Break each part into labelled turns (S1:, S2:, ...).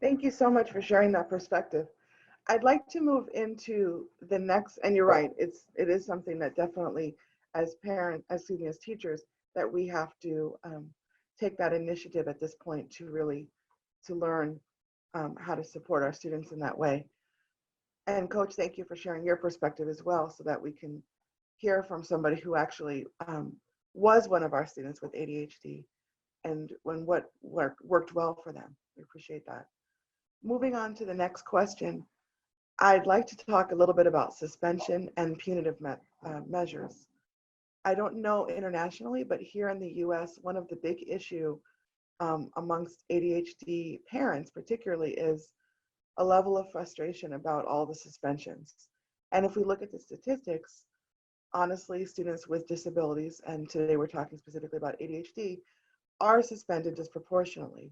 S1: Thank you so much for sharing that perspective. I'd like to move into the next, and you're right, it is something that definitely as parents, as teachers, that we have to take that initiative at this point to really to learn how to support our students in that way. And Coach, thank you for sharing your perspective as well, so that we can hear from somebody who actually was one of our students with ADHD and what worked well for them. We appreciate that. Moving on to the next question, I'd like to talk a little bit about suspension and punitive measures. I don't know internationally, but here in the US, one of the big issue amongst ADHD parents particularly is a level of frustration about all the suspensions. And if we look at the statistics, honestly, students with disabilities, and today we're talking specifically about ADHD, are suspended disproportionately,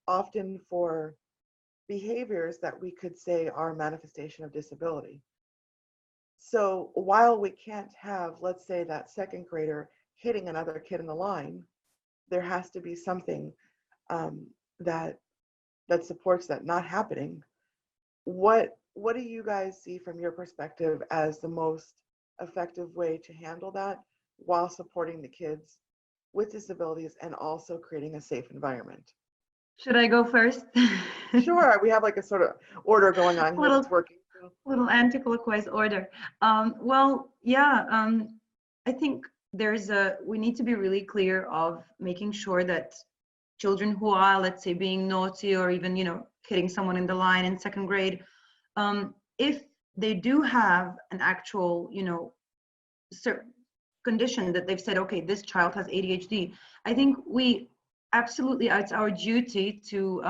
S1: often for behaviors that we could say are a manifestation of disability. So while we can't have, let's say, that second grader hitting another kid in the line, there has to be something that supports that not happening. What do you guys see from your perspective as the most effective way to handle that while supporting the kids with disabilities and also creating a safe environment?
S2: Should I go first?
S1: Sure, we have like a sort of order going on here that's working.
S2: Little anti-clockwise order. I think we need to be really clear of making sure that children who are, let's say, being naughty or even, hitting someone in the line in second grade, if they do have an actual, certain condition that they've said, okay, this child has ADHD, I think it's our duty to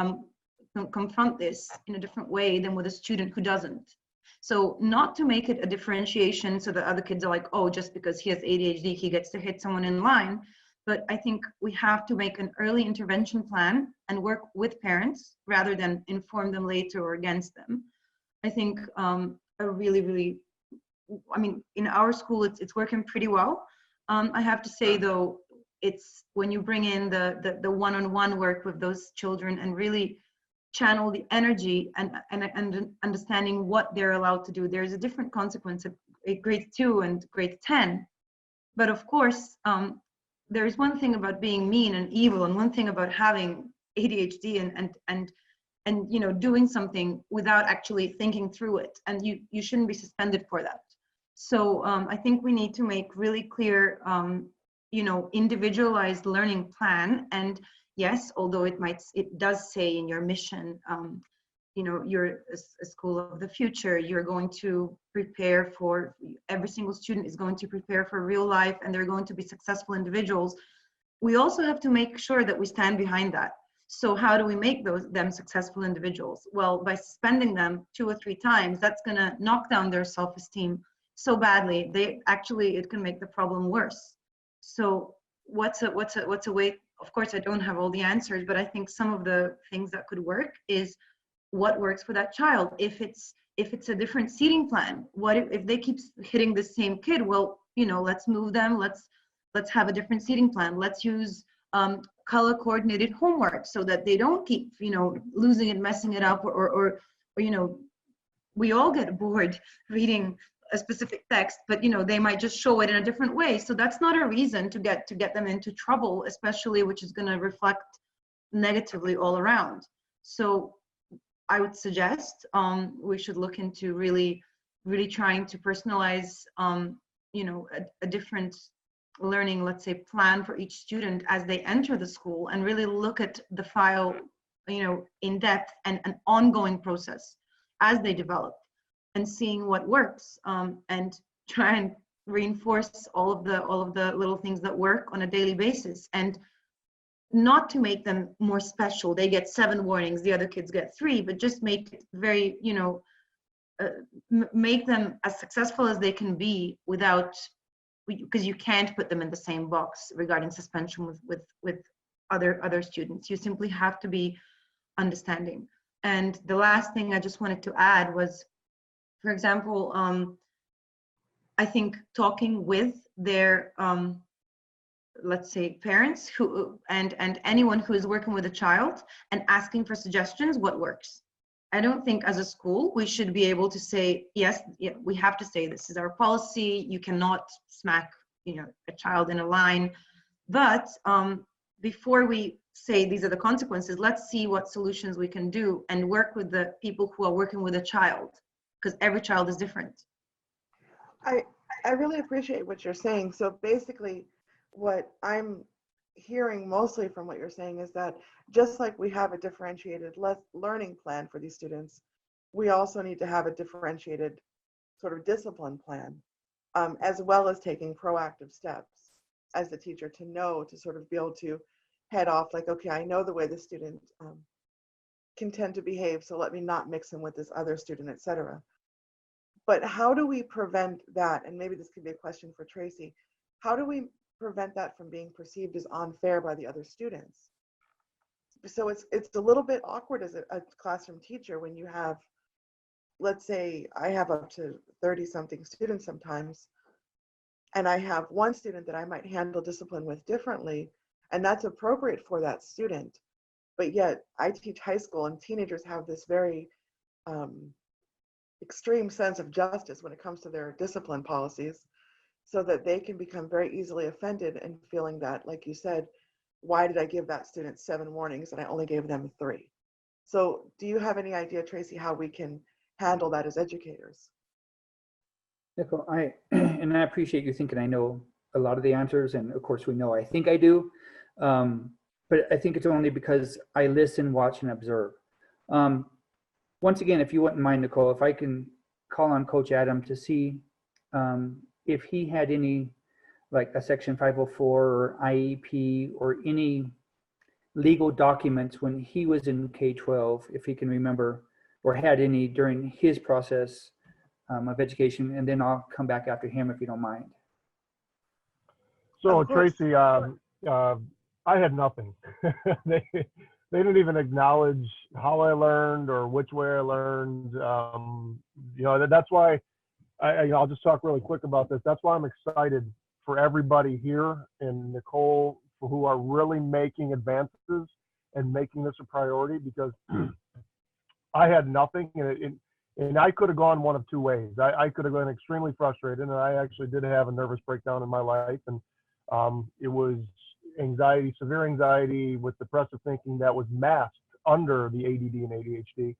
S2: confront this in a different way than with a student who doesn't. So not to make it a differentiation so that other kids are like, oh, just because he has ADHD, he gets to hit someone in line. But I think we have to make an early intervention plan and work with parents rather than inform them later or against them. I think in our school, it's working pretty well. I have to say, though, it's when you bring in the one-on-one work with those children and really channel the energy and understanding what they're allowed to do. There's a different consequence at grade 2 and grade 10. But of course, there's one thing about being mean and evil and one thing about having ADHD and doing something without actually thinking through it. And you shouldn't be suspended for that. So I think we need to make really clear individualized learning plan. And yes, although it does say in your mission, you're a school of the future, you're going to prepare for, every single student is going to prepare for real life and they're going to be successful individuals. We also have to make sure that we stand behind that. So how do we make them successful individuals? Well, by suspending them 2 or 3 times, that's going to knock down their self-esteem so badly, it can make the problem worse. So what's a way? Of course, I don't have all the answers, but I think some of the things that could work is what works for that child. If it's a different seating plan, what if they keep hitting the same kid? Well, let's move them. Let's have a different seating plan. Let's use color coordinated homework so that they don't keep losing it, messing it up, or we all get bored reading a specific text, but they might just show it in a different way. So that's not a reason to get them into trouble, especially, which is going to reflect negatively all around. So I would suggest we should look into really trying to personalize a different learning, let's say, plan for each student as they enter the school, and really look at the file in depth and an ongoing process as they develop, and seeing what works, and try and reinforce all of the little things that work on a daily basis, and not to make them more special. They get 7 warnings, the other kids get 3, but just make it very, make them as successful as they can be without, because you can't put them in the same box regarding suspension with other students. You simply have to be understanding. And the last thing I just wanted to add was, for example, I think talking with their let's say parents who and anyone who is working with a child and asking for suggestions, what works. I don't think as a school we should be able to say, yes, yeah, we have to say this is our policy, you cannot smack, you know, a child in a line. But before we say these are the consequences, let's see what solutions we can do and work with the people who are working with a child, because every child is different.
S1: I really appreciate what you're saying. So basically, what I'm hearing mostly from what you're saying is that just like we have a differentiated learning plan for these students, we also need to have a differentiated sort of discipline plan, as well as taking proactive steps as the teacher to know, to sort of be able to head off like, okay, I know the way the student can tend to behave, so let me not mix him with this other student, etc. But how do we prevent that? And maybe this could be a question for Tracy. How do we prevent that from being perceived as unfair by the other students? So it's a little bit awkward as a classroom teacher when you have, let's say I have up to 30 something students sometimes, and I have one student that I might handle discipline with differently, and that's appropriate for that student. But yet I teach high school, and teenagers have this very extreme sense of justice when it comes to their discipline policies, so that they can become very easily offended and feeling that, like you said, why did I give that student 7 warnings and I only gave them 3? So do you have any idea, Tracy, how we can handle that as educators?
S3: Nicole, I appreciate you thinking I know a lot of the answers, and of course we know I think I do, but I think it's only because I listen, watch, and observe. Once again, if you wouldn't mind, Nicole, if I can call on Coach Adam to see if he had any, like a Section 504 or IEP or any legal documents when he was in K-12, if he can remember, or had any during his process of education, and then I'll come back after him if you don't mind.
S4: So Tracy, I had nothing. They didn't even acknowledge how I learned or which way I learned. You know, that's why I'll just talk really quick about this. That's why I'm excited for everybody here and Nicole, who are really making advances and making this a priority, because I had nothing, and I could have gone one of 2 ways. I could have been extremely frustrated, and I actually did have a nervous breakdown in my life, and it was anxiety, severe anxiety with depressive thinking that was masked under the ADD and ADHD.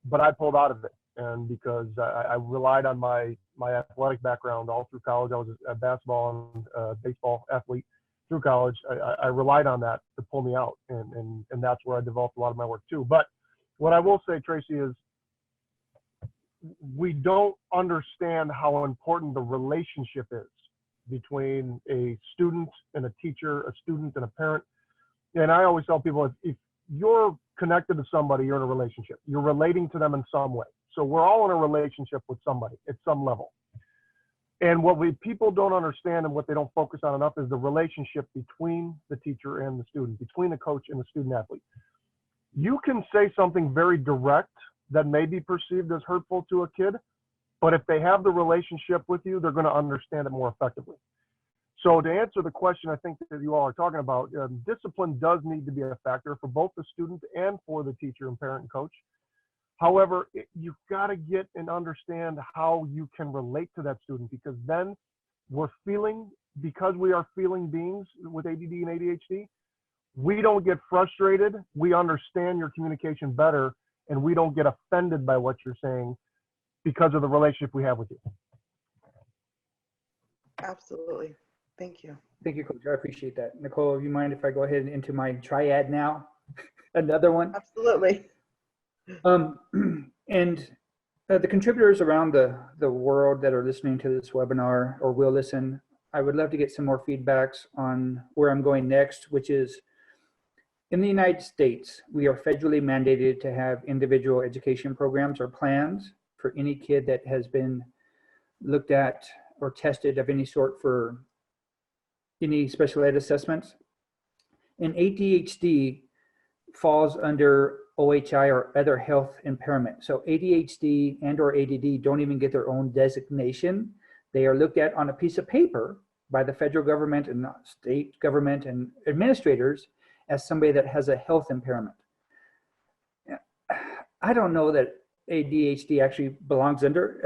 S4: But I pulled out of it, and because I relied on my athletic background all through college. I was a basketball and baseball athlete through college. I relied on that to pull me out, and that's where I developed a lot of my work too. But what I will say, Tracy, is we don't understand how important the relationship is between a student and a teacher, a student and a parent. And I always tell people, if you're connected to somebody, you're in a relationship. You're relating to them in some way. So we're all in a relationship with somebody at some level. And what people don't understand and what they don't focus on enough is the relationship between the teacher and the student, between the coach and the student athlete. You can say something very direct that may be perceived as hurtful to a kid, but if they have the relationship with you, they're going to understand it more effectively. So to answer the question I think that you all are talking about, discipline does need to be a factor for both the student and for the teacher and parent and coach. However, you've got to get and understand how you can relate to that student, because then because we are feeling beings with ADD and ADHD, we don't get frustrated. We understand your communication better, and we don't get offended by what you're saying because of the relationship we have with you.
S1: Absolutely. Thank you.
S3: Thank you, Coach. I appreciate that. Nicole, do you mind if I go ahead into my triad now? Another one?
S1: Absolutely.
S3: And the contributors around the world that are listening to this webinar or will listen, I would love to get some more feedbacks on where I'm going next, which is in the United States, we are federally mandated to have individual education programs or plans for any kid that has been looked at or tested of any sort for any special ed assessments. And ADHD falls under OHI or other health impairment. So ADHD and or ADD don't even get their own designation. They are looked at on a piece of paper by the federal government and state government and administrators as somebody that has a health impairment. I don't know that ADHD actually belongs under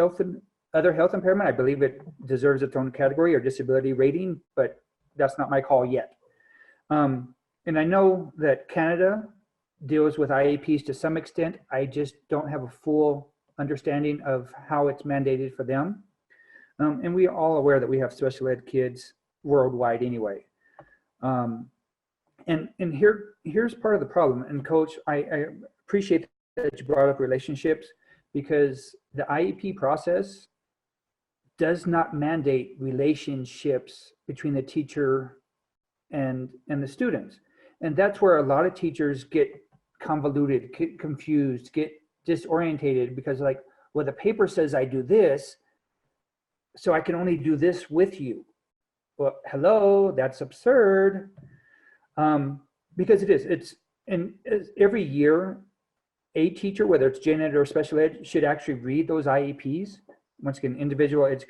S3: other health impairment. I believe it deserves its own category or disability rating, but that's not my call yet. And I know that Canada deals with IEPs to some extent. I just don't have a full understanding of how it's mandated for them. And we are all aware that we have special ed kids worldwide anyway. And here's part of the problem. And Coach, I appreciate that you brought up relationships, because the IEP process does not mandate relationships between the teacher and the students. And that's where a lot of teachers get convoluted, get confused, get disorientated, because like, well, the paper says I do this, so I can only do this with you. Well, hello, that's absurd. Because every year, a teacher, whether it's gen ed or special ed, should actually read those IEPs. Once again, individualized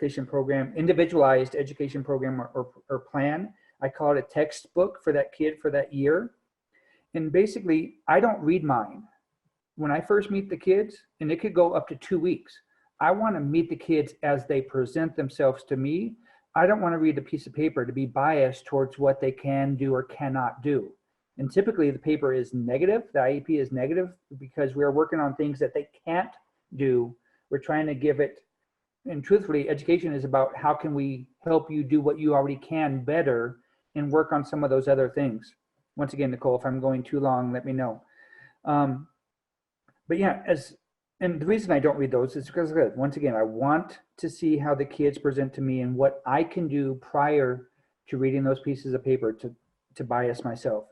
S3: education program or plan. I call it a textbook for that kid for that year. And basically, I don't read mine. When I first meet the kids, and it could go up to 2 weeks, I want to meet the kids as they present themselves to me. I don't want to read a piece of paper to be biased towards what they can do or cannot do. And typically the paper is negative, the IEP is negative, because we're working on things that they can't do. We're trying to give it, and truthfully, education is about how can we help you do what you already can better and work on some of those other things. Once again, Nicole, if I'm going too long, let me know. But yeah, and the reason I don't read those is because, once again, I want to see how the kids present to me and what I can do prior to reading those pieces of paper to bias myself.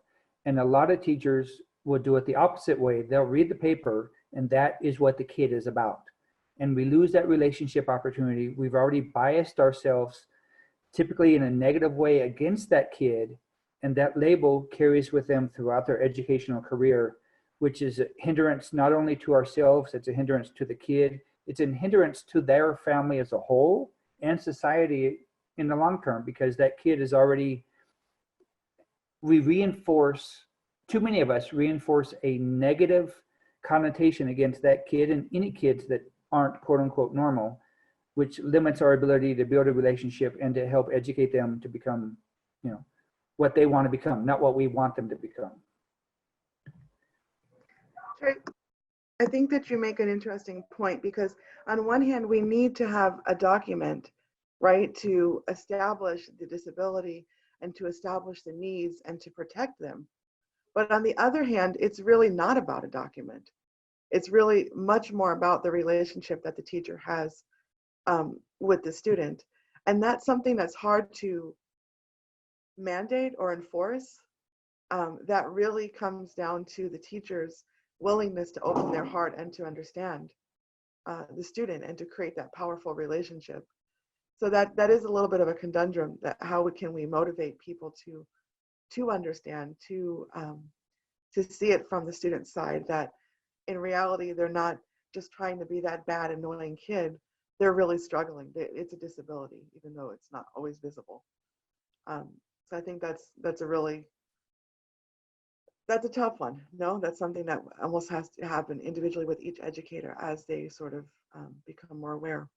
S3: And a lot of teachers will do it the opposite way. They'll read the paper, and that is what the kid is about. And we lose that relationship opportunity. We've already biased ourselves, typically in a negative way, against that kid, and that label carries with them throughout their educational career, which is a hindrance not only to ourselves, it's a hindrance to the kid, it's a hindrance to their family as a whole and society in the long term, because that kid is already, too many of us reinforce a negative connotation against that kid and any kids that aren't quote unquote normal, which limits our ability to build a relationship and to help educate them to become, what they want to become, not what we want them to become.
S1: I think that you make an interesting point, because on one hand, we need to have a document, right, to establish the disability and to establish the needs and to protect them. But on the other hand, it's really not about a document. It's really much more about the relationship that the teacher has with the student. And that's something that's hard to mandate or enforce. That really comes down to the teacher's willingness to open their heart and to understand the student and to create that powerful relationship. So that is a little bit of a conundrum, that how can we motivate people to understand, to see it from the student's side, that in reality, they're not just trying to be that bad, annoying kid. They're really struggling. It's a disability, even though it's not always visible. So I think that's a tough one. No, that's something that almost has to happen individually with each educator as they sort of become more aware.